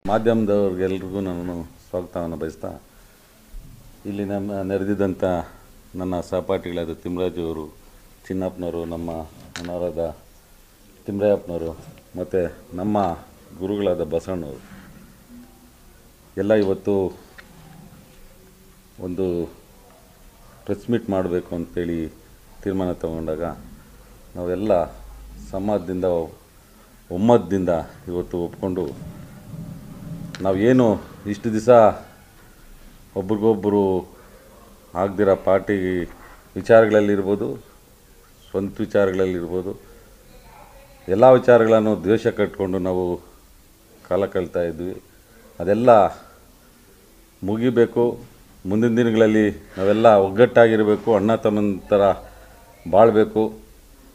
ಮಾಧ್ಯಮದವ್ರಿಗೆಲ್ರಿಗೂ ನಾನು ಸ್ವಾಗತವನ್ನು ಬಯಸ್ತಾ ಇಲ್ಲಿ ನೆರೆದಿದ್ದಂಥ ನನ್ನ ಸಹಪಾಠಿಗಳಾದ ತಿಮ್ಮರಾಜು ಅವರು, ಚಿನ್ನಪ್ಪನವರು, ನಮ್ಮ ಅನಾರದ ತಿಮ್ಮರಾಯಪ್ಪನವರು ಮತ್ತು ನಮ್ಮ ಗುರುಗಳಾದ ಬಸವಣ್ಣವರು ಎಲ್ಲ ಇವತ್ತು ಒಂದು ಪ್ರೆಸ್ ಮೀಟ್ ಮಾಡಬೇಕು ಅಂತೇಳಿ ತೀರ್ಮಾನ ತಗೊಂಡಾಗ ನಾವೆಲ್ಲ ಸಮಾಜದಿಂದ ಒಮ್ಮತದಿಂದ ಇವತ್ತು ಒಪ್ಕೊಂಡು ನಾವೇನು ಇಷ್ಟು ದಿವಸ ಒಬ್ರಿಗೊಬ್ಬರು ಆಗದಿರೋ ಪಾರ್ಟಿ ವಿಚಾರಗಳಲ್ಲಿರ್ಬೋದು, ಸ್ವಂತ ವಿಚಾರಗಳಲ್ಲಿರ್ಬೋದು, ಎಲ್ಲ ವಿಚಾರಗಳನ್ನು ದ್ವೇಷ ಕಟ್ಕೊಂಡು ನಾವು ಕಾಲ ಕಳ್ತಾ ಇದ್ವಿ. ಅದೆಲ್ಲ ಮುಗಿಬೇಕು. ಮುಂದಿನ ದಿನಗಳಲ್ಲಿ ನಾವೆಲ್ಲ ಒಗ್ಗಟ್ಟಾಗಿರಬೇಕು, ಅಣ್ಣ ತಮ್ಮನ ಥರ ಬಾಳಬೇಕು.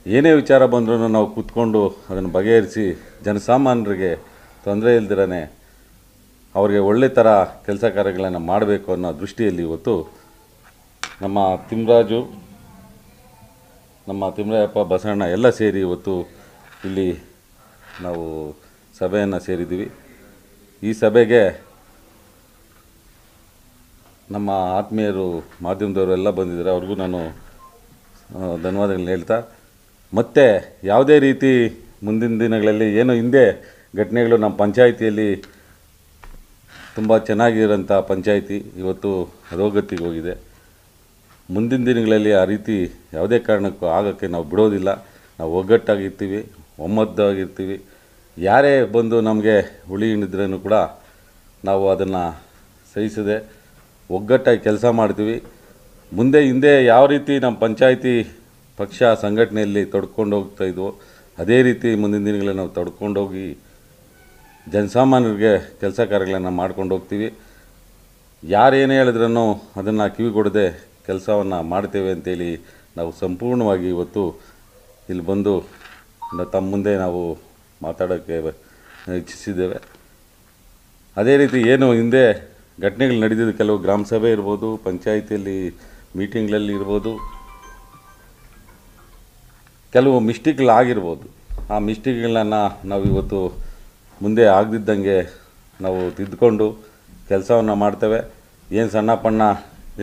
ಏನೇ ವಿಚಾರ ಬಂದರೂ ನಾವು ಕೂತ್ಕೊಂಡು ಅದನ್ನು ಬಗೆಹರಿಸಿ ಜನಸಾಮಾನ್ಯರಿಗೆ ತೊಂದರೆ ಇಲ್ದಿರೇ ಅವರಿಗೆ ಒಳ್ಳೆ ಥರ ಕೆಲಸ ಕಾರ್ಯಗಳನ್ನು ಮಾಡಬೇಕು ಅನ್ನೋ ದೃಷ್ಟಿಯಲ್ಲಿ ಇವತ್ತು ನಮ್ಮ ತಿಮ್ಮರಾಜು, ನಮ್ಮ ತಿಮ್ಮರಾಯಪ್ಪ, ಬಸವಣ್ಣ ಎಲ್ಲ ಸೇರಿ ಇವತ್ತು ಇಲ್ಲಿ ನಾವು ಸಭೆಯನ್ನು ಸೇರಿದ್ದೀವಿ. ಈ ಸಭೆಗೆ ನಮ್ಮ ಆತ್ಮೀಯರು ಮಾಧ್ಯಮದವರು ಎಲ್ಲ ಬಂದಿದ್ದಾರೆ. ಅವ್ರಿಗೂ ನಾನು ಧನ್ಯವಾದಗಳನ್ನ ಹೇಳ್ತಾ, ಮತ್ತು ಯಾವುದೇ ರೀತಿ ಮುಂದಿನ ದಿನಗಳಲ್ಲಿ ಏನು ಹಿಂದೆ ಘಟನೆಗಳು ನಮ್ಮ ಪಂಚಾಯಿತಿಯಲ್ಲಿ ತುಂಬ ಚೆನ್ನಾಗಿರೋಂಥ ಪಂಚಾಯಿತಿ ಇವತ್ತು ಅಧೋಗತಿಗೆ ಹೋಗಿದೆ. ಮುಂದಿನ ದಿನಗಳಲ್ಲಿ ಆ ರೀತಿ ಯಾವುದೇ ಕಾರಣಕ್ಕೂ ಆಗೋಕ್ಕೆ ನಾವು ಬಿಡೋದಿಲ್ಲ. ನಾವು ಒಗ್ಗಟ್ಟಾಗಿರ್ತೀವಿ, ಒಮ್ಮತವಾಗಿರ್ತೀವಿ. ಯಾರೇ ಬಂದು ನಮಗೆ ಹುಳಿ ಹಿಡಿದ್ರೂ ಕೂಡ ನಾವು ಅದನ್ನು ಸಹಿಸದೆ ಒಗ್ಗಟ್ಟಾಗಿ ಕೆಲಸ ಮಾಡ್ತೀವಿ. ಹಿಂದೆ ಯಾವ ರೀತಿ ನಮ್ಮ ಪಂಚಾಯಿತಿ ಪಕ್ಷ ಸಂಘಟನೆಯಲ್ಲಿ ತೊಡ್ಕೊಂಡು ಹೋಗ್ತಾ ಇದ್ವೋ ಅದೇ ರೀತಿ ಮುಂದಿನ ದಿನಗಳಲ್ಲಿ ನಾವು ತೊಡ್ಕೊಂಡೋಗಿ ಜನಸಾಮಾನ್ಯರಿಗೆ ಕೆಲಸ ಕಾರ್ಯಗಳನ್ನು ಮಾಡ್ಕೊಂಡು ಹೋಗ್ತೀವಿ. ಯಾರೇನೇ ಹೇಳಿದ್ರೂ ಅದನ್ನು ಕಿವಿಗೊಡದೆ ಕೆಲಸವನ್ನು ಮಾಡ್ತೇವೆ ಅಂತೇಳಿ ನಾವು ಸಂಪೂರ್ಣವಾಗಿ ಇವತ್ತು ಇಲ್ಲಿ ಬಂದು ತಮ್ಮ ಮುಂದೆ ನಾವು ಮಾತಾಡೋಕ್ಕೆ ಇಚ್ಛಿಸಿದ್ದೇವೆ. ಅದೇ ರೀತಿ ಏನು ಹಿಂದೆ ಘಟನೆಗಳು ನಡೆದಿದ್ದು, ಕೆಲವು ಗ್ರಾಮ ಸಭೆ ಇರ್ಬೋದು, ಪಂಚಾಯಿತಿಯಲ್ಲಿ ಮೀಟಿಂಗ್ಗಳಲ್ಲಿ ಇರ್ಬೋದು, ಕೆಲವು ಮಿಸ್ಟೇಕ್ಗಳಾಗಿರ್ಬೋದು. ಆ ಮಿಸ್ಟೇಕ್ಗಳನ್ನು ನಾವು ಇವತ್ತು ಮುಂದೆ ಆಗದಿದ್ದಂಗೆ ನಾವು ತಿದ್ದುಕೊಂಡು ಕೆಲಸವನ್ನು ಮಾಡ್ತೇವೆ. ಏನು ಸಣ್ಣ ಪಣ್ಣ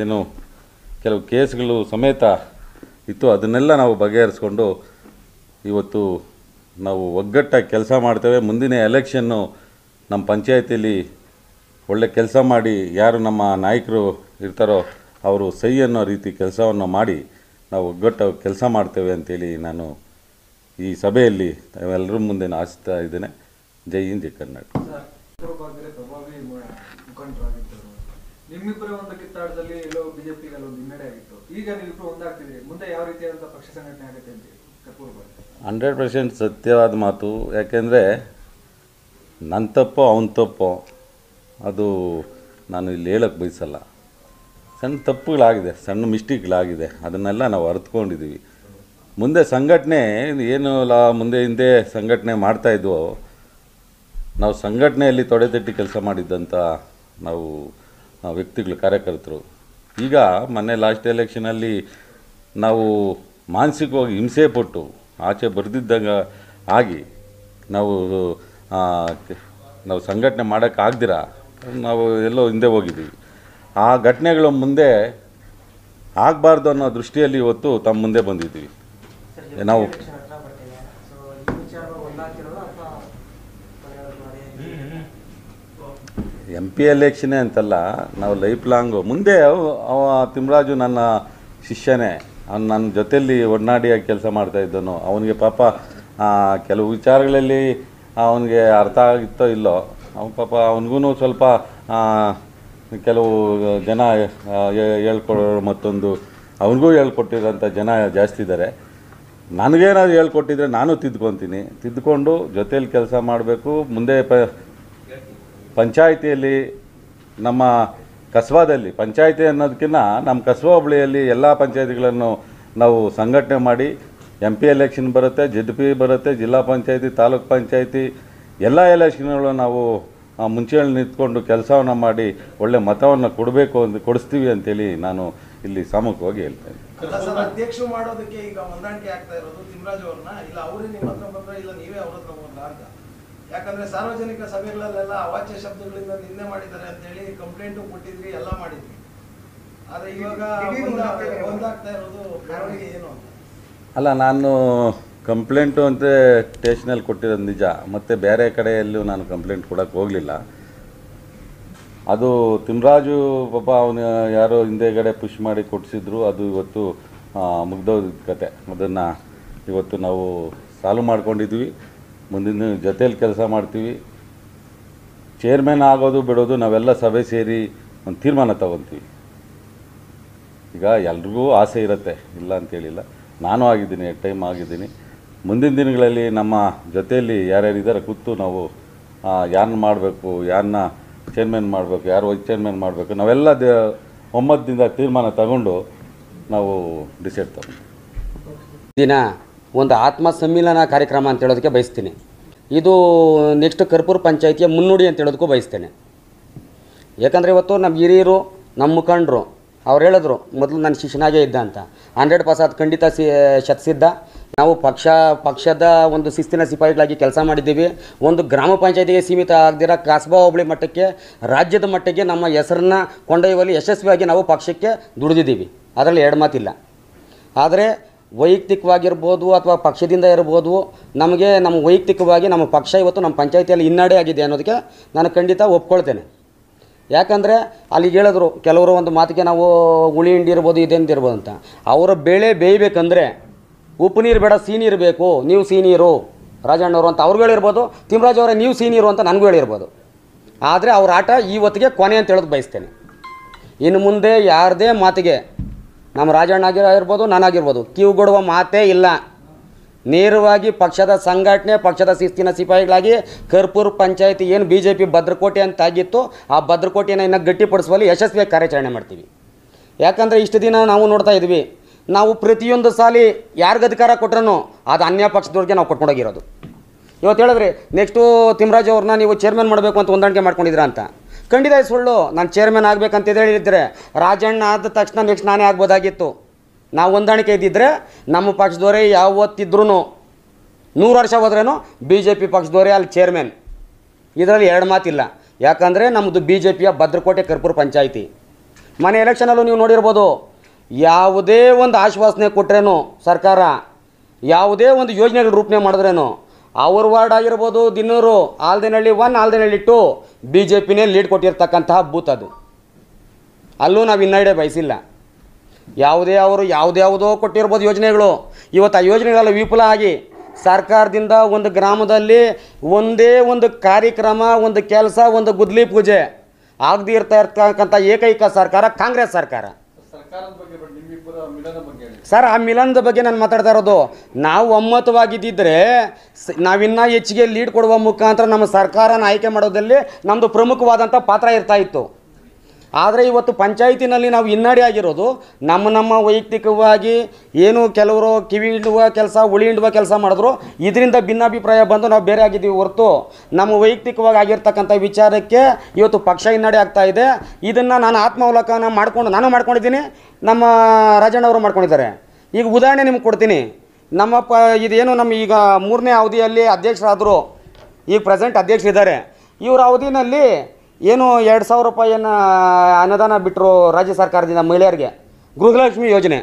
ಏನು ಕೆಲವು ಕೇಸ್ಗಳು ಸಮೇತ ಇತ್ತು, ಅದನ್ನೆಲ್ಲ ನಾವು ಬಗೆಹರಿಸ್ಕೊಂಡು ಇವತ್ತು ನಾವು ಒಗ್ಗಟ್ಟಾಗಿ ಕೆಲಸ ಮಾಡ್ತೇವೆ. ಮುಂದಿನ ಎಲೆಕ್ಷನ್ನು ನಮ್ಮ ಪಂಚಾಯಿತಿಯಲ್ಲಿ ಒಳ್ಳೆ ಕೆಲಸ ಮಾಡಿ ಯಾರು ನಮ್ಮ ನಾಯಕರು ಇರ್ತಾರೋ ಅವರು ಸೈ ಅನ್ನೋ ರೀತಿ ಕೆಲಸವನ್ನು ಮಾಡಿ ನಾವು ಒಗ್ಗಟ್ಟಾಗಿ ಕೆಲಸ ಮಾಡ್ತೇವೆ ಅಂತೇಳಿ ನಾನು ಈ ಸಭೆಯಲ್ಲಿ ಎಲ್ಲರ ಮುಂದೆ ಆಶಿಸ್ತಾ ಇದ್ದೇನೆ. ಜೈ ಹಿಂದ್, ಜೈ ಕರ್ನಾಟಕ. ನಿಮ್ಮಿಬ್ಬರ ಒಂದು ಕಿತ್ತಾಟದಲ್ಲಿ ಎಲ್ಲೋ ಬಿಜೆಪಿಗೆ ಅಲ್ಲೊಂದು ಹಿನ್ನಡೆ ಆಗಿತ್ತು. ಈಗ ನೀವಿಬ್ಬರು ಒಂದಾಗ್ತಿದ್ದೀರಿ. ಮುಂದೆ ಯಾವ ರೀತಿಯಾದಂಥ ಪಕ್ಷ ಸಂಘಟನೆ ಆಗುತ್ತೆ ಅಂತ 100% ಸತ್ಯವಾದ ಮಾತು. ಯಾಕೆಂದರೆ ನನ್ನ ತಪ್ಪೋ ಅವನ ತಪ್ಪೋ ಅದು ನಾನು ಇಲ್ಲಿ ಹೇಳೋಕ್ಕೆ ಬಯಸಲ್ಲ. ಸಣ್ಣ ತಪ್ಪುಗಳಾಗಿದೆ, ಸಣ್ಣ ಮಿಸ್ಟೇಕ್ಗಳಾಗಿದೆ, ಅದನ್ನೆಲ್ಲ ನಾವು ಅರ್ಥಕೊಂಡಿದ್ದೀವಿ. ಮುಂದೆ ಸಂಘಟನೆ ಏನು ಮುಂದೆ ಹಿಂದೆ ಸಂಘಟನೆ ಮಾಡ್ತಾಯಿದ್ವೋ, ನಾವು ಸಂಘಟನೆಯಲ್ಲಿ ತೊಡೆತಟ್ಟಿ ಕೆಲಸ ಮಾಡಿದ್ದಂಥ ನಾವು ವ್ಯಕ್ತಿಗಳು, ಕಾರ್ಯಕರ್ತರು. ಈಗ ಮೊನ್ನೆ ಲಾಸ್ಟ್ ಎಲೆಕ್ಷನಲ್ಲಿ ನಾವು ಮಾನಸಿಕವಾಗಿ ಹಿಂಸೆ ಪಟ್ಟು ಆಚೆ ಬರೆದಿದ್ದಾಗ ಆಗಿ ನಾವು ಸಂಘಟನೆ ಮಾಡೋಕ್ಕಾಗ್ದಿರ ನಾವು ಎಲ್ಲೋ ಹಿಂದೆ ಹೋಗಿದ್ದೀವಿ. ಆ ಘಟನೆಗಳು ಮುಂದೆ ಆಗಬಾರ್ದು ಅನ್ನೋ ದೃಷ್ಟಿಯಲ್ಲಿ ಇವತ್ತು ತಮ್ಮ ಮುಂದೆ ಬಂದಿದ್ದೀವಿ. ನಾವು MP ಎಲೆಕ್ಷನೇ ಅಂತಲ್ಲ, ನಾವು ಲೈಫ್ ಲಾಂಗು ಮುಂದೆ ಅವ ತಿಮ್ಮರಾಜು ನನ್ನ ಶಿಷ್ಯನೇ. ಅವ್ನು ನನ್ನ ಜೊತೆಯಲ್ಲಿ ಒಡನಾಡಿಯಾಗಿ ಕೆಲಸ ಮಾಡ್ತಾಯಿದ್ದನು. ಅವನಿಗೆ ಪಾಪ ಕೆಲವು ವಿಚಾರಗಳಲ್ಲಿ ಅವನಿಗೆ ಅರ್ಥ ಆಗಿತ್ತೋ ಇಲ್ಲೋ, ಅವನು ಪಾಪ ಅವನಿಗೂ ಸ್ವಲ್ಪ ಕೆಲವು ಜನ ಹೇಳ್ಕೊಡೋರು, ಮತ್ತೊಂದು ಅವನಿಗೂ ಹೇಳ್ಕೊಟ್ಟಿರೋಂಥ ಜನ ಜಾಸ್ತಿ ಇದ್ದಾರೆ. ನನಗೇನಾದ್ರು ಹೇಳ್ಕೊಟ್ಟಿದ್ರೆ ನಾನು ತಿದ್ದುಕೊಂಡು ಜೊತೇಲಿ ಕೆಲಸ ಮಾಡಬೇಕು. ಮುಂದೆ ಪಂಚಾಯಿತಿಯಲ್ಲಿ ನಮ್ಮ ಕಸ್ಬಾದಲ್ಲಿ, ಪಂಚಾಯಿತಿ ಅನ್ನೋದಕ್ಕಿಂತ ನಮ್ಮ ಕಸ್ಬಾ ಹೋಬಳಿಯಲ್ಲಿ ಎಲ್ಲ ಪಂಚಾಯಿತಿಗಳನ್ನು ನಾವು ಸಂಘಟನೆ ಮಾಡಿ MP ಎಲೆಕ್ಷನ್ ಬರುತ್ತೆ, ZP ಬರುತ್ತೆ, ಜಿಲ್ಲಾ ಪಂಚಾಯಿತಿ, ತಾಲೂಕು ಪಂಚಾಯಿತಿ ಎಲ್ಲ ಎಲೆಕ್ಷನ್ಗಳು ನಾವು ಮುಂಚೆಯಲ್ಲಿ ನಿಂತ್ಕೊಂಡು ಕೆಲಸವನ್ನು ಮಾಡಿ ಒಳ್ಳೆ ಮತವನ್ನು ಕೊಡಿಸ್ತೀವಿ ಅಂತೇಳಿ ನಾನು ಇಲ್ಲಿ ಸಾಮೂಹಿಕವಾಗಿ ಹೇಳ್ತೇನೆ. ಅಧ್ಯಕ್ಷರು ಮಾಡೋದಕ್ಕೆ ಈಗ ಹೊಂದಾಣಿಕೆ ಆಗ್ತಾ ಇರೋದು ತಿಮ್ಮರಾಜು ಅವ್ರನ್ನ, ಇಲ್ಲ ಅವರೇ ನಿಮ್ಮ ಹತ್ರ ಬಂದ್ರೆ, ಇಲ್ಲ ನೀವೇ ಅವ್ರ ಹತ್ರ ಬಂದ್ರ ಅಂತ ಯಾಕಂದರೆ ಸಾರ್ವಜನಿಕ ಸಭೆಗಳಲ್ಲೆಲ್ಲ ಅವಾಚ್ಯ ಶಬ್ದಗಳಿಂದ ನಿಂದೆ ಮಾಡಿದ್ದಾರೆ ಅಂತೇಳಿ ಕಂಪ್ಲೇಂಟು ಕೊಟ್ಟಿದ್ರಿ, ಎಲ್ಲ ಮಾಡಿದ್ರಿ. ಆದರೆ ಇವಾಗ ಒಂದಾಗ್ತಾ ಇರೋದು ಬೆಳವಣಿಗೆ ಏನು ಅಂತ? ಅಲ್ಲ, ನಾನು ಕಂಪ್ಲೇಂಟು ಅಂತ ಸ್ಟೇಷನಲ್ಲಿ ಕೊಟ್ಟಿರೋದು ನಿಜ, ಮತ್ತು ಬೇರೆ ಕಡೆಯಲ್ಲೂ ನಾನು ಕಂಪ್ಲೇಂಟ್ ಕೊಡೋಕ್ಕೆ ಹೋಗಲಿಲ್ಲ. ಅದು ತಿಮ್ಮರಾಜು ಪಾಪ ಅವನು ಯಾರೋ ಹಿಂದೆಗಡೆ ಪುಷ್ ಮಾಡಿ ಕೊಡಿಸಿದ್ರು, ಅದು ಇವತ್ತು ಮುಗ್ದೋದ ಕತೆ. ಅದನ್ನು ಇವತ್ತು ನಾವು ಸಾಲ್ವ್ ಮಾಡ್ಕೊಂಡಿದ್ವಿ, ಮುಂದಿನ ಜೊತೇಲಿ ಕೆಲಸ ಮಾಡ್ತೀವಿ. ಚೇರ್ಮನ್ ಆಗೋದು ಬಿಡೋದು ನಾವೆಲ್ಲ ಸಭೆ ಸೇರಿ ಒಂದು ತೀರ್ಮಾನ ತಗೊತೀವಿ. ಈಗ ಎಲ್ರಿಗೂ ಆಸೆ ಇರುತ್ತೆ, ಇಲ್ಲ ಅಂತೇಳಿಲ್ಲ. ನಾನು ಆಗಿದ್ದೀನಿ, ಟೈಮ್ ಆಗಿದ್ದೀನಿ. ಮುಂದಿನ ದಿನಗಳಲ್ಲಿ ನಮ್ಮ ಜೊತೆಯಲ್ಲಿ ಯಾರ್ಯಾರಿದ್ದಾರೆ ಕೂತು ನಾವು ಯಾರನ್ನ ಮಾಡಬೇಕು, ಯಾರನ್ನ ಚೇರ್ಮನ್ ಮಾಡಬೇಕು, ಯಾರು ವೈಸ್ ಚೇರ್ಮನ್ ಮಾಡಬೇಕು, ನಾವೆಲ್ಲ ಒಮ್ಮತದಿಂದ ತೀರ್ಮಾನ ತಗೊಂಡು ನಾವು ಡಿಸೈಡ್ ತಗೊಂಡು ದಿನ ಒಂದು ಆತ್ಮ ಸಮ್ಮಿಲನ ಕಾರ್ಯಕ್ರಮ ಅಂತ ಹೇಳೋದಕ್ಕೆ ಬಯಸ್ತೀನಿ. ಇದು ನೆಕ್ಸ್ಟ್ ಕರ್ಪೂರ ಪಂಚಾಯಿತಿಯ ಮುನ್ನುಡಿ ಅಂತ ಹೇಳೋದಕ್ಕೂ ಬಯಸ್ತೇನೆ. ಯಾಕಂದರೆ ಇವತ್ತು ನಮ್ಮ ಹಿರಿಯರು, ನಮ್ಮ ಮುಖಂಡರು ಅವ್ರು ಹೇಳಿದ್ರು, ಮೊದಲು ನನ್ನ ಶಿಷ್ಯನಾಗೇ ಇದ್ದ ಅಂತ. 100% ಖಂಡಿತ ಶತಸಿದ್ಧ. ನಾವು ಪಕ್ಷದ ಒಂದು ಶಿಸ್ತಿನ ಸಿಪಾಯಿಗಳಾಗಿ ಕೆಲಸ ಮಾಡಿದ್ದೀವಿ. ಒಂದು ಗ್ರಾಮ ಪಂಚಾಯತಿಗೆ ಸೀಮಿತ ಆಗದಿರ ಕಸ್ಬಾ ಹೋಬಳಿ ಮಟ್ಟಕ್ಕೆ, ರಾಜ್ಯದ ಮಟ್ಟಕ್ಕೆ ನಮ್ಮ ಹೆಸರನ್ನ ಕೊಂಡೊಯ್ಯುವಲ್ಲಿ ಯಶಸ್ವಿಯಾಗಿ ನಾವು ಪಕ್ಷಕ್ಕೆ ದುಡಿದಿದ್ದೀವಿ, ಅದರಲ್ಲಿ ಎರಡು ಮಾತಿಲ್ಲ. ಆದರೆ ವೈಯಕ್ತಿಕವಾಗಿರ್ಬೋದು ಅಥವಾ ಪಕ್ಷದಿಂದ ಇರ್ಬೋದು, ನಮ್ಮ ವೈಯಕ್ತಿಕವಾಗಿ ನಮ್ಮ ಪಕ್ಷ ಇವತ್ತು ನಮ್ಮ ಪಂಚಾಯತಿಯಲ್ಲಿ ಹಿನ್ನಡೆ ಆಗಿದೆ ಅನ್ನೋದಕ್ಕೆ ನಾನು ಖಂಡಿತ ಒಪ್ಕೊಳ್ತೇನೆ. ಯಾಕಂದರೆ ಅಲ್ಲಿಗೆ ಹೇಳಿದ್ರು ಕೆಲವರು ಒಂದು ಮಾತಿಗೆ ನಾವು ಹುಳಿ ಹಿಂಡಿ ಇರ್ಬೋದು, ಇದೆಂದಿರ್ಬೋದು ಅಂತ. ಅವರ ಬೇಳೆ ಬೇಯಬೇಕಂದ್ರೆ ಉಪ್ಪು ನೀರು ಬೇಡ, ಸೀನೀರು ಬೇಕು, ನೀವು ಸೀನೀರು ರಾಜಣ್ಣವರು ಅಂತ ಅವ್ರಿಗೂ ಹೇಳಿರ್ಬೋದು, ತಿಮ್ಮರಾಜ್ ಅವರೇ ನೀವು ಸೀನೀರು ಅಂತ ನನಗೂ ಹೇಳಿರ್ಬೋದು. ಆದರೆ ಅವ್ರ ಆಟ ಇವತ್ತಿಗೆ ಕೊನೆ ಅಂತ ಹೇಳೋದು ಬಯಸ್ತೇನೆ. ಇನ್ನು ಮುಂದೆ ಯಾರದೇ ಮಾತಿಗೆ ನಮ್ಮ ರಾಜಣ್ಣ ಆಗಿರ್ಬೋದು, ನಾನಾಗಿರ್ಬೋದು ಕಿವಿಗೊಡುವ ಮಾತೇ ಇಲ್ಲ. ನೇರವಾಗಿ ಪಕ್ಷದ ಸಂಘಟನೆ, ಪಕ್ಷದ ಶಿಸ್ತಿನ ಸಿಪಾಯಿಗಳಾಗಿ ಕರ್ಪೂರ ಪಂಚಾಯತಿ ಏನು BJP ಭದ್ರಕೋಟೆ ಅಂತ ಆಗಿತ್ತು, ಆ ಭದ್ರಕೋಟೆಯನ್ನು ಇನ್ನು ಗಟ್ಟಿಪಡಿಸುವಲ್ಲಿ ಯಶಸ್ವಿಯಾಗಿ ಕಾರ್ಯಾಚರಣೆ ಮಾಡ್ತೀವಿ. ಯಾಕಂದರೆ ಇಷ್ಟು ದಿನ ನಾವು ನೋಡ್ತಾ ಇದ್ವಿ, ನಾವು ಪ್ರತಿಯೊಂದು ಸಾಲಿ ಯಾರಿಗೆ ಅಧಿಕಾರ ಕೊಟ್ರೂ ಅದು ಅನ್ಯ ಪಕ್ಷದವ್ರಿಗೆ ನಾವು ಕೊಟ್ಕೊಂಡೋಗಿರೋದು. ಇವತ್ತು ಹೇಳಿದ್ರಿ ನೆಕ್ಸ್ಟು ತಿಮ್ಮರಾಜ್ ಅವ್ರನ್ನ ನೀವು ಚೇರ್ಮನ್ ಮಾಡಬೇಕು ಅಂತ ಹೊಂದಾಣಿಕೆ ಮಾಡ್ಕೊಂಡಿದ್ದೀರಾ ಅಂತ. ಖಂಡಿತ ಸುಳ್ಳು. ನಾನು ಚೇರ್ಮನ್ ಆಗಬೇಕಂತ ಹೇಳಿದ್ರೆ ರಾಜಣ್ಣ ಆದ ತಕ್ಷಣ ನೆಕ್ಸ್ಟ್ ನಾನೇ ಆಗ್ಬೋದಾಗಿತ್ತು. ನಾವು ಹೊಂದಾಣಿಕೆ ಇದ್ದಿದ್ದರೆ ನಮ್ಮ ಪಕ್ಷದವರೇ ಯಾವತ್ತಿದ್ರೂ 100 ವರ್ಷ ಹೋದ್ರೇನು BJP ಪಕ್ಷದವರೇ ಅಲ್ಲಿ ಚೇರ್ಮನ್. ಇದರಲ್ಲಿ ಎರಡು ಮಾತಿಲ್ಲ. ಯಾಕಂದರೆ ನಮ್ಮದು BJPಯ ಭದ್ರಕೋಟೆ ಕರ್ಪೂರ ಪಂಚಾಯಿತಿ. ಮನೆ ಎಲೆಕ್ಷನಲ್ಲೂ ನೀವು ನೋಡಿರ್ಬೋದು, ಯಾವುದೇ ಒಂದು ಆಶ್ವಾಸನೆ ಕೊಟ್ರೇನು ಸರ್ಕಾರ, ಯಾವುದೇ ಒಂದು ಯೋಜನೆಗಳ ರೂಪಣೆ ಮಾಡಿದ್ರೇನು, ಅವ್ರ ವಾರ್ಡ್ ಆಗಿರ್ಬೋದು, ದಿನ್ನೂರು, ಆಲ್ದೇನಹಳ್ಳಿ 1, ಆಲ್ದೇನಹಳ್ಳಿ 2 BJPನೇ ಲೀಡ್ ಕೊಟ್ಟಿರ್ತಕ್ಕಂತಹ ಬೂತ್ ಅದು. ಅಲ್ಲೂ ನಾವು ಹಿನ್ನಡೆ ಬಯಸಿಲ್ಲ. ಯಾವುದ್ಯಾವುದೋ ಕೊಟ್ಟಿರ್ಬೋದು ಯೋಜನೆಗಳು. ಇವತ್ತು ಆ ಯೋಜನೆಗಳೆಲ್ಲ ವಿಫಲ ಆಗಿ ಸರ್ಕಾರದಿಂದ ಒಂದು ಗ್ರಾಮದಲ್ಲಿ ಒಂದೇ ಒಂದು ಕಾರ್ಯಕ್ರಮ, ಒಂದು ಕೆಲಸ, ಒಂದು ಗುದ್ಲಿ ಪೂಜೆ ಆಗದೇ ಇರ್ತಕ್ಕಂಥ ಏಕೈಕ ಸರ್ಕಾರ ಕಾಂಗ್ರೆಸ್ ಸರ್ಕಾರ. ಸರ್, ಆ ಮಿಲನದ ಬಗ್ಗೆ ನಾನು ಮಾತಾಡ್ತಾ ಇರೋದು. ನಾವು ಒಮ್ಮತವಾಗಿದ್ದಿದ್ರೆ ನಾವಿನ್ನೂ ಹೆಚ್ಚಿಗೆ ಲೀಡ್ ಕೊಡುವ ಮುಖಾಂತರ ನಮ್ಮ ಸರ್ಕಾರನ ಆಯ್ಕೆ ಮಾಡೋದಲ್ಲಿ ನಮ್ಮದು ಪ್ರಮುಖವಾದಂಥ ಪಾತ್ರ ಇರ್ತಾ ಇತ್ತು. ಆದರೆ ಇವತ್ತು ಪಂಚಾಯತಿನಲ್ಲಿ ನಾವು ಹಿನ್ನಡೆ ಆಗಿರೋದು ನಮ್ಮ ವೈಯಕ್ತಿಕವಾಗಿ ಏನು ಕೆಲವರು ಕಿವಿ ಹಿಂಡುವ ಕೆಲಸ, ಉಳಿ ಹಿಂಡುವ ಕೆಲಸ ಮಾಡಿದ್ರು, ಇದರಿಂದ ಭಿನ್ನಾಭಿಪ್ರಾಯ ಬಂದು ನಾವು ಬೇರೆ ಆಗಿದ್ದೀವಿ ಹೊರತು ನಮ್ಮ ವೈಯಕ್ತಿಕವಾಗಿ ಆಗಿರ್ತಕ್ಕಂಥ ವಿಚಾರಕ್ಕೆ ಇವತ್ತು ಪಕ್ಷ ಹಿನ್ನಡೆ ಆಗ್ತಾ ಇದೆ. ಇದನ್ನು ನಾನು ಆತ್ಮಾವಲೋಕನ ನಾನು ಮಾಡ್ಕೊಂಡಿದ್ದೀನಿ, ನಮ್ಮ ರಾಜಣ್ಣವರು ಮಾಡ್ಕೊಂಡಿದ್ದಾರೆ. ಈಗ ಉದಾಹರಣೆ ನಿಮ್ಗೆ ಕೊಡ್ತೀನಿ. ಇದೇನು ನಮ್ಮ ಈಗ 3ನೇ ಅವಧಿಯಲ್ಲಿ ಅಧ್ಯಕ್ಷರಾದರು, ಈಗ ಪ್ರೆಸೆಂಟ್ ಅಧ್ಯಕ್ಷರಿದ್ದಾರೆ. ಇವರ ಅವಧಿನಲ್ಲಿ ಏನು 2,000 ರೂಪಾಯಿಯನ್ನು ಅನುದಾನ ಬಿಟ್ಟರು ರಾಜ್ಯ ಸರ್ಕಾರದಿಂದ ಮಹಿಳೆಯರಿಗೆ, ಗೃಹಲಕ್ಷ್ಮಿ ಯೋಜನೆ.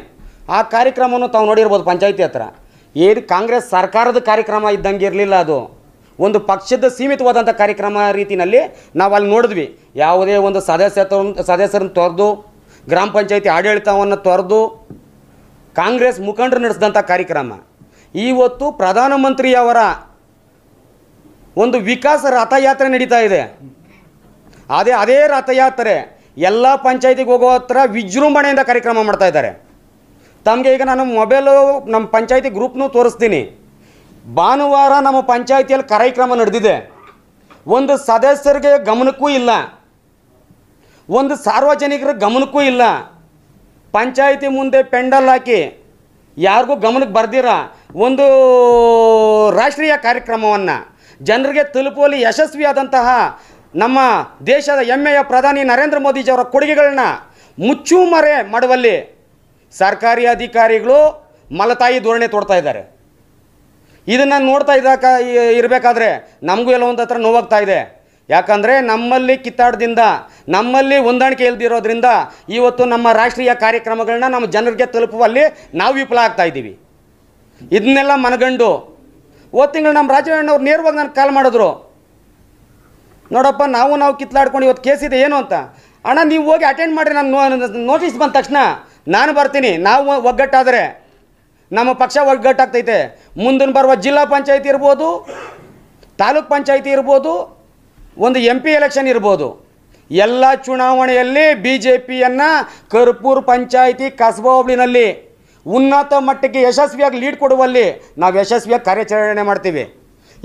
ಆ ಕಾರ್ಯಕ್ರಮವನ್ನು ತಾವು ನೋಡಿರ್ಬೋದು ಪಂಚಾಯತಿ ಹತ್ರ. ಏನು ಕಾಂಗ್ರೆಸ್ ಸರ್ಕಾರದ ಕಾರ್ಯಕ್ರಮ ಇದ್ದಂಗೆ ಇರಲಿಲ್ಲ. ಅದು ಒಂದು ಪಕ್ಷದ ಸೀಮಿತವಾದಂಥ ಕಾರ್ಯಕ್ರಮ ರೀತಿಯಲ್ಲಿ ನಾವು ಅಲ್ಲಿ ನೋಡಿದ್ವಿ. ಯಾವುದೇ ಒಂದು ಸದಸ್ಯರನ್ನು ತೊರೆದು, ಗ್ರಾಮ ಪಂಚಾಯತಿ ಆಡಳಿತವನ್ನು ತೊರೆದು ಕಾಂಗ್ರೆಸ್ ಮುಖಂಡರು ನಡೆಸಿದಂಥ ಕಾರ್ಯಕ್ರಮ. ಇವತ್ತು ಪ್ರಧಾನಮಂತ್ರಿಯವರ ಒಂದು ವಿಕಾಸ ರಥಯಾತ್ರೆ ನಡೀತಾ ಇದೆ. ಅದೇ ರಥಯಾತ್ರೆ ಎಲ್ಲ ಪಂಚಾಯತಿಗೆ ಹೋಗೋ ಹತ್ರ ವಿಜೃಂಭಣೆಯಿಂದ ಕಾರ್ಯಕ್ರಮ ಮಾಡ್ತಾ ಇದ್ದಾರೆ. ತಮಗೆ ಈಗ ನಾನು ಮೊಬೈಲು ನಮ್ಮ ಪಂಚಾಯತಿ ಗ್ರೂಪ್ನೂ ತೋರಿಸ್ತೀನಿ. ಭಾನುವಾರ ನಮ್ಮ ಪಂಚಾಯತಿಯಲ್ಲಿ ಕಾರ್ಯಕ್ರಮ ನಡೆದಿದೆ. ಒಂದು ಸದಸ್ಯರಿಗೆ ಗಮನಕ್ಕೂ ಇಲ್ಲ, ಒಂದು ಸಾರ್ವಜನಿಕರ ಗಮನಕ್ಕೂ ಇಲ್ಲ. ಪಂಚಾಯತಿ ಮುಂದೆ ಪೆಂಡಲ್ ಹಾಕಿ ಯಾರಿಗೂ ಗಮನಕ್ಕೆ ಬರ್ದಿರ ಒಂದು ರಾಷ್ಟ್ರೀಯ ಕಾರ್ಯಕ್ರಮವನ್ನು ಜನರಿಗೆ ತಲುಪುವಲ್ಲಿ ಯಶಸ್ವಿಯಾದಂತಹ ನಮ್ಮ ದೇಶದ ಹೆಮ್ಮೆಯ ಪ್ರಧಾನಿ ನರೇಂದ್ರ ಮೋದಿಜಿಯವರ ಕೊಡುಗೆಗಳನ್ನ ಮುಚ್ಚುಮರೆ ಮಾಡುವಲ್ಲಿ ಸರ್ಕಾರಿ ಅಧಿಕಾರಿಗಳು ಮಲತಾಯಿ ಧೋರಣೆ ತೋಡ್ತಾ ಇದ್ದಾರೆ. ಇದನ್ನು ನೋಡ್ತಾ ಇರಬೇಕಾದ್ರೆ ನಮಗೂ ಎಲ್ಲ ಒಂದು ಹತ್ರ ನೋವಾಗ್ತಾ ಇದೆ. ಯಾಕಂದರೆ ನಮ್ಮಲ್ಲಿ ಕಿತ್ತಾಟದಿಂದ, ನಮ್ಮಲ್ಲಿ ಹೊಂದಾಣಿಕೆ ಇಲ್ದಿರೋದ್ರಿಂದ ಇವತ್ತು ನಮ್ಮ ರಾಷ್ಟ್ರೀಯ ಕಾರ್ಯಕ್ರಮಗಳನ್ನ ನಮ್ಮ ಜನರಿಗೆ ತಲುಪುವಲ್ಲಿ ನಾವು ವಿಫಲ ಆಗ್ತಾ ಇದ್ದೀವಿ. ಇದನ್ನೆಲ್ಲ ಮನಗಂಡು ಹೋದ ತಿಂಗಳು ನಮ್ಮ ರಾಜಣ್ಣವ್ರು ನೇರವಾಗಿ ನಾನು ಕಾಲ್ ಮಾಡಿದ್ರು, ನೋಡಪ್ಪ ನಾವು ಕಿತ್ಲಾಡ್ಕೊಂಡು ಇವತ್ತು ಕೇಸ್ ಇದೆ ಏನು ಅಂತ. ಅಣ್ಣ ನೀವು ಹೋಗಿ ಅಟೆಂಡ್ ಮಾಡಿರಿ, ನಾನು ನೋಟಿಸ್ ಬಂದ ತಕ್ಷಣ ನಾನು ಬರ್ತೀನಿ. ನಾವು ಒಗ್ಗಟ್ಟಾದರೆ ನಮ್ಮ ಪಕ್ಷ ಒಗ್ಗಟ್ಟಾಗ್ತೈತೆ. ಮುಂದಿನ ಬರುವ ಜಿಲ್ಲಾ ಪಂಚಾಯತಿ ಇರ್ಬೋದು, ತಾಲೂಕ್ ಪಂಚಾಯತಿ ಇರ್ಬೋದು, ಒಂದು MP ಎಲೆಕ್ಷನ್ ಇರ್ಬೋದು, ಎಲ್ಲ ಚುನಾವಣೆಯಲ್ಲಿ BJPಯನ್ನು ಕರ್ಪೂರ್ ಪಂಚಾಯತಿ ಕಸಬಾ ಹೋಬಳಿನಲ್ಲಿ ಉನ್ನತ ಮಟ್ಟಕ್ಕೆ ಯಶಸ್ವಿಯಾಗಿ ಲೀಡ್ ಕೊಡುವಲ್ಲಿ ನಾವು ಯಶಸ್ವಿಯಾಗಿ ಕಾರ್ಯಾಚರಣೆ ಮಾಡ್ತೀವಿ.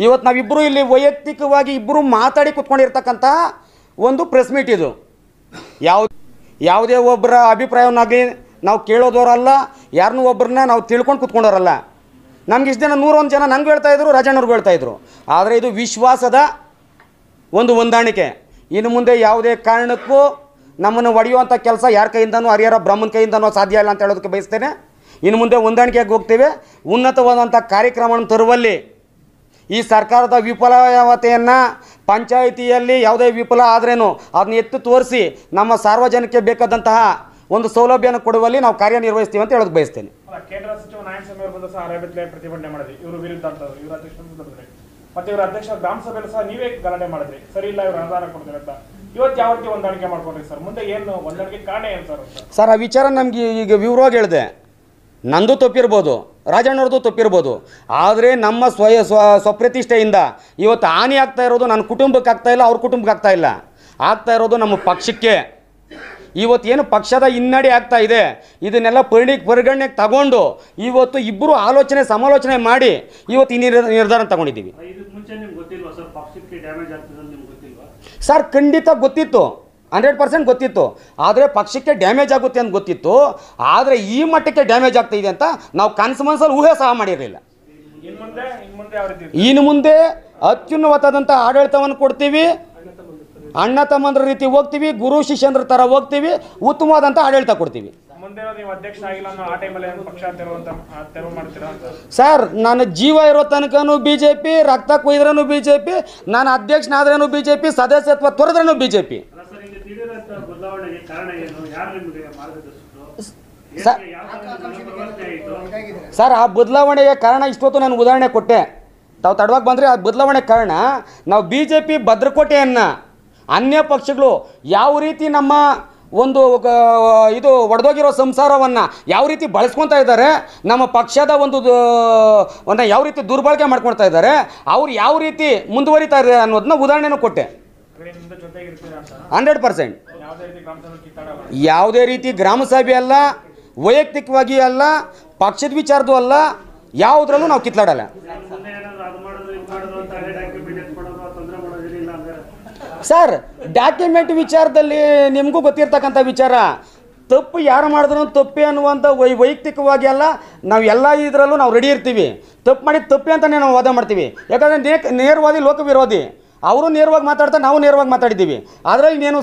ಇವತ್ತು ನಾವಿಬ್ಬರು ಇಲ್ಲಿ ವೈಯಕ್ತಿಕವಾಗಿ ಇಬ್ಬರು ಮಾತಾಡಿ ಕೂತ್ಕೊಂಡಿರ್ತಕ್ಕಂಥ ಒಂದು ಪ್ರೆಸ್ ಮೀಟ್ ಇದು. ಯಾವುದೇ ಒಬ್ಬರ ಅಭಿಪ್ರಾಯವನ್ನಾಗಲಿ ನಾವು ಕೇಳೋದವರಲ್ಲ, ಯಾರನ್ನೂ ಒಬ್ಬರನ್ನ ನಾವು ತಿಳ್ಕೊಂಡು ಕೂತ್ಕೊಂಡವರಲ್ಲ. ನಮ್ಗೆ ಇಷ್ಟು ಜನ 101 ಜನ ನನಗೂ ಹೇಳ್ತಾಯಿದ್ರು, ರಾಜಣ್ಣವ್ರಿಗೂ ಹೇಳ್ತಾಯಿದ್ರು. ಆದರೆ ಇದು ವಿಶ್ವಾಸದ ಒಂದು ಹೊಂದಾಣಿಕೆ. ಇನ್ನು ಮುಂದೆ ಯಾವುದೇ ಕಾರಣಕ್ಕೂ ನಮ್ಮನ್ನು ಒಡೆಯುವಂಥ ಕೆಲಸ ಯಾರ ಕೈಯಿಂದನೂ, ಹರಿಹರ ಬ್ರಾಹ್ಮಣ ಕೈಯಿಂದನೂ ಸಾಧ್ಯ ಇಲ್ಲ ಅಂತ ಹೇಳೋದಕ್ಕೆ ಬಯಸ್ತೇನೆ. ಇನ್ನು ಮುಂದೆ ಹೊಂದಾಣಿಕೆಯಾಗಿ ಹೋಗ್ತೇವೆ. ಉನ್ನತವಾದಂಥ ಕಾರ್ಯಕ್ರಮವನ್ನು ತರುವಲ್ಲಿ ಈ ಸರ್ಕಾರದ ವಿಫಲತೆಯನ್ನು, ಪಂಚಾಯಿತಿಯಲ್ಲಿ ಯಾವುದೇ ವಿಫಲ ಆದ್ರೇನು ಅದನ್ನ ಎತ್ತು ತೋರಿಸಿ ನಮ್ಮ ಸಾರ್ವಜನಿಕರಿಗೆ ಬೇಕಾದಂತಹ ಒಂದು ಸೌಲಭ್ಯನ ಕೊಡುವಲ್ಲಿ ನಾವು ಕಾರ್ಯನಿರ್ವಹಿಸ್ತೀವಿ ಅಂತ ಹೇಳೋದು ಬಯಸ್ತೇನೆ. ಕೇಂದ್ರ ಸಚಿವ ನಾರಾಯಣಸ್ವಾಮಿ ಅವರು ಬಂದು ಸಹ ಅರೆಬೆತ್ತಲೆ ಪ್ರತಿಭಟನೆ ಮಾಡಿದ್ರಿ ಇವರು ವಿರುದ್ಧ ಅಂತ, ಇವರ ಅಧ್ಯಕ್ಷ ಮತ್ತೆ ಇವರ ಅಧ್ಯಕ್ಷ ಗ್ರಾಮ ಸಭೆಯಲ್ಲಿ ಸಹ ನೀವೇ ಗಲಾಟೆ ಮಾಡಿದ್ರಿ, ಸರಿ ಇಲ್ಲ ಇವರು ಅನುದಾನ ಕೊಡ್ತಾರೆ ಅಂತ. ಇವತ್ತು ಯಾವ ರೀತಿ ಹೊಂದಾಣಿಕೆ ಮಾಡ್ಕೊಂಡ್ರಿ ಸರ್? ಮುಂದೆ ಏನು ಹೊಂದಾಣಿಕೆ ಕಾರಣ ಏನು ಸರ್? ಆ ವಿಚಾರ ನಮ್ಗೆ ಈಗ ವಿವರವಾಗಿ ಹೇಳಿದೆ. ನಂದು ತಪ್ಪಿರ್ಬೋದು, ರಾಜಣ್ಣವ್ರದ್ದು ತಪ್ಪಿರ್ಬೋದು, ಆದರೆ ನಮ್ಮ ಸ್ವಪ್ರತಿಷ್ಠೆಯಿಂದ ಇವತ್ತು ಹಾನಿ ಆಗ್ತಾ ಇರೋದು ನನ್ನ ಕುಟುಂಬಕ್ಕೆ ಆಗ್ತಾ ಇಲ್ಲ, ಅವ್ರ ಕುಟುಂಬಕ್ಕೆ ಆಗ್ತಾ ಇಲ್ಲ, ಆಗ್ತಾ ಇರೋದು ನಮ್ಮ ಪಕ್ಷಕ್ಕೆ. ಇವತ್ತು ಏನು ಪಕ್ಷದ ಹಿನ್ನಡೆ ಆಗ್ತಾ ಇದೆ ಇದನ್ನೆಲ್ಲ ಪರಿಗಣನೆಗೆ ತಗೊಂಡು ಇವತ್ತು ಇಬ್ಬರು ಸಮಾಲೋಚನೆ ಮಾಡಿ ಇವತ್ತು ಈ ನಿರ್ಧಾರ ತಗೊಂಡಿದ್ದೀವಿ. ಸರ್ ಖಂಡಿತ ಗೊತ್ತಿತ್ತು, 100% ಗೊತ್ತಿತ್ತು. ಆದರೆ ಪಕ್ಷಕ್ಕೆ ಡ್ಯಾಮೇಜ್ ಆಗುತ್ತೆ ಅಂತ ಗೊತ್ತಿತ್ತು. ಆದರೆ ಈ ಮಟ್ಟಕ್ಕೆ ಡ್ಯಾಮೇಜ್ ಆಗ್ತಾ ಇದೆ ಅಂತ ನಾವು ಕನಸು ಮನಸ್ಸಲ್ಲಿ ಊಹೆ ಸಹ ಮಾಡಿರಲಿಲ್ಲ. ಇನ್ನು ಮುಂದೆ ಅತ್ಯುನ್ನತವಾದಂಥ ಆಡಳಿತವನ್ನು ಕೊಡ್ತೀವಿ, ಅಣ್ಣ ತಮ್ಮಂದ್ರ ರೀತಿ ಹೋಗ್ತೀವಿ, ಗುರು ಶಿಷ್ಯಂದ್ರ ಥರ ಹೋಗ್ತೀವಿ, ಉತ್ತಮವಾದಂಥ ಆಡಳಿತ ಕೊಡ್ತೀವಿ. ಸರ್ ನಾನು ಜೀವ ಇರೋ ತನಕನೂ BJP, ರಕ್ತ ಕೊಯ್ದ್ರೂ BJP, ನಾನು ಅಧ್ಯಕ್ಷನಾದ್ರೂ BJP, ಸದಸ್ಯತ್ವ ತೊರೆದ್ರೂ BJP. ಸರ್ ಆ ಬದಲಾವಣೆಗೆ ಕಾರಣ ಇಷ್ಟೊತ್ತು ನಾನು ಉದಾಹರಣೆ ಕೊಟ್ಟೆ, ತಾವು ತಡವಾಗಿ ಬಂದರೆ ಆ ಬದಲಾವಣೆ ಕಾರಣ ನಾವು BJP ಭದ್ರಕೋಟೆಯನ್ನು ಅನ್ಯ ಪಕ್ಷಗಳು ಯಾವ ರೀತಿ ನಮ್ಮ ಒಂದು ಇದು ಒಡೆದೋಗಿರೋ ಸಂಸಾರವನ್ನು ಯಾವ ರೀತಿ ಬಳಸ್ಕೊತಾ ಇದ್ದಾರೆ, ನಮ್ಮ ಪಕ್ಷದ ಒಂದು ಯಾವ ರೀತಿ ದುರ್ಬಳಕೆ ಮಾಡ್ಕೊಳ್ತಾ ಇದ್ದಾರೆ, ಅವ್ರು ಯಾವ ರೀತಿ ಮುಂದುವರಿತಾ ಇದ್ದಾರೆ ಅನ್ನೋದನ್ನ ಉದಾಹರಣೆನೂ ಕೊಟ್ಟೆ. 100% ಯಾವುದೇ ರೀತಿ ಗ್ರಾಮ ಸಭೆ ಅಲ್ಲ, ವೈಯಕ್ತಿಕವಾಗಿ ಅಲ್ಲ, ಪಕ್ಷದ ವಿಚಾರದ್ದು ಅಲ್ಲ, ಯಾವುದ್ರಲ್ಲೂ ನಾವು ಕಿತ್ಲಾಡಲ್ಲ. ಸರ್ ಡಾಕ್ಯುಮೆಂಟ್ ವಿಚಾರದಲ್ಲಿ ನಿಮಗೂ ಗೊತ್ತಿರ್ತಕ್ಕಂಥ ವಿಚಾರ, ತಪ್ಪು ಯಾರು ಮಾಡಿದ್ರು ತಪ್ಪೆ ಅನ್ನುವಂಥ ವೈಯಕ್ತಿಕವಾಗಿ ಅಲ್ಲ, ನಾವು ಎಲ್ಲ ಇದರಲ್ಲೂ ನಾವು ರೆಡಿ ಇರ್ತೀವಿ. ತಪ್ಪು ಮಾಡಿದ ತಪ್ಪೆ ಅಂತಲೇ ನಾವು ವಾದ ಮಾಡ್ತೀವಿ. ಯಾಕಂದರೆ ನೇರವಾದಿ ಲೋಕ ವಿರೋಧಿ, ಅವರು ನೇರವಾಗಿ ಮಾತಾಡ್ತಾರೆ, ನಾವು ನೇರವಾಗಿ ಮಾತಾಡಿದ್ದೀವಿ. ಅದರಲ್ಲಿ ಇನ್ನೇನು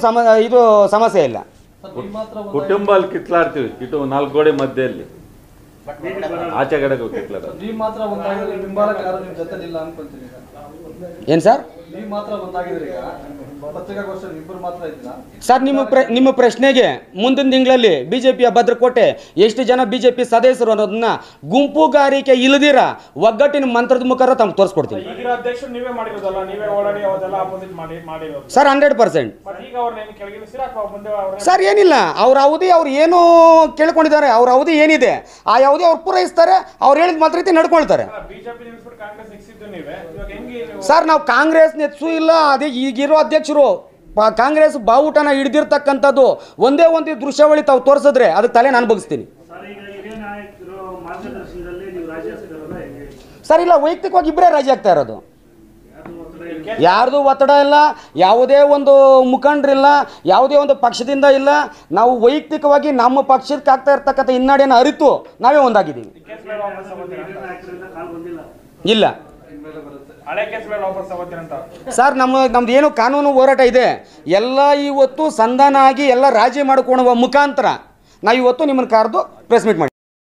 ಇದು ಸಮಸ್ಯೆ ಇಲ್ಲ. ಕುಟುಂಬಲ್ಲಿ ಕಿತ್ಲಾಡ್ತೀವಿ, ಇಟ್ಟು 4 ಗೋಡೆ ಮಧ್ಯೆಯಲ್ಲಿ ಆಚೆ ಕಡೆ ಕಿತ್ಲಾಡ. ನೀವು ಮಾತ್ರ ಒಂದಾಗಿದ್ರೆ ಬೆಂಬಲಕ ಯಾರು ನಿಮ್ಮ ಜೊತೆಲಿಲ್ಲ ಅನ್ಕೊಂತೀನಿ. ಏನು ಸರ್? ನೀವು ಮಾತ್ರ ಒಂದಾಗಿದ್ರೆ ಈಗ ಪತ್ರಿಕಾಗೋಷ್ಠಿ ಇಬ್ಬರು ಮಾತ್ರ ಇದ್ದೀರಾ ಸರ್? ನಿಮ್ಮ ಪ್ರಶ್ನೆಗೆ ಮುಂದಿನ ತಿಂಗಳಲ್ಲಿ BJPಯ ಭದ್ರಕೋಟೆ ಎಷ್ಟು ಜನ BJP ಸದಸ್ಯರು ಅನ್ನೋದನ್ನ ಗುಂಪುಗಾರಿಕೆ ಇಲ್ಲದಿರ ಒಗ್ಗಟ್ಟಿನ ಮಂತ್ರದ ಮುಖಾಂತರ ತಮ್ಗೆ ತೋರಿಸ್ಕೊಡ್ತೀನಿ ಸರ್. 100%. ಸರ್ ಏನಿಲ್ಲ, ಅವ್ರ ಅವಧಿ ಅವ್ರು ಏನು ಕೇಳ್ಕೊಂಡಿದ್ದಾರೆ, ಅವ್ರ ಅವಧಿ ಏನಿದೆ ಆ ಅವಧಿ ಅವ್ರು ಪೂರೈಸ್ತಾರೆ, ಅವ್ರು ಹೇಳಿದ ಮಾತ್ರ ರೀತಿ ನಡ್ಕೊಳ್ತಾರೆ. ಸರ್ ನಾವು ಕಾಂಗ್ರೆಸ್ ನೆಚ್ಚು ಇಲ್ಲ, ಅದೇ ಈಗಿರೋ ಅಧ್ಯಕ್ಷರು ಕಾಂಗ್ರೆಸ್ ಬಾವುಟನ ಹಿಡಿದಿರ್ತಕ್ಕಂಥದ್ದು ಒಂದೇ ಒಂದು ದೃಶ್ಯಾವಳಿ ತಾವು ತೋರಿಸಿದ್ರೆ ಅದಕ್ಕೆ ತಲೆ ನಾನು ಬಗ್ಸ್ತೀನಿ ಸರ್. ಇಲ್ಲ, ವೈಯಕ್ತಿಕವಾಗಿ ಇಬ್ಬರೇ ರಾಜಿ ಆಗ್ತಾ ಇರೋದು, ಯಾರ್ದು ಒತ್ತಡ ಇಲ್ಲ, ಯಾವುದೇ ಒಂದು ಮುಖಂಡರಿಲ್ಲ, ಯಾವುದೇ ಒಂದು ಪಕ್ಷದಿಂದ ಇಲ್ಲ. ನಾವು ವೈಯಕ್ತಿಕವಾಗಿ ನಮ್ಮ ಪಕ್ಷಕ್ಕೆ ಆಗ್ತಾ ಇರ್ತಕ್ಕಂಥ ಹಿನ್ನಡೆಯನ್ನು ಅರಿತು ನಾವೇ ಒಂದಾಗಿದ್ದೀವಿ. ಇಲ್ಲ ಸರ್, ನಮ್ದು ಏನು ಕಾನೂನು ಹೋರಾಟ ಇದೆ ಎಲ್ಲ ಇವತ್ತು ಸಂಧಾನ ಆಗಿ ಎಲ್ಲ ರಾಜಿ ಮಾಡಿಕೊಳ್ಳುವ ಮುಖಾಂತರ ನಾವು ಇವತ್ತು ನಿಮ್ಮನ್ನು ಕರೆದು ಪ್ರೆಸ್ ಮೀಟ್ ಮಾಡಿ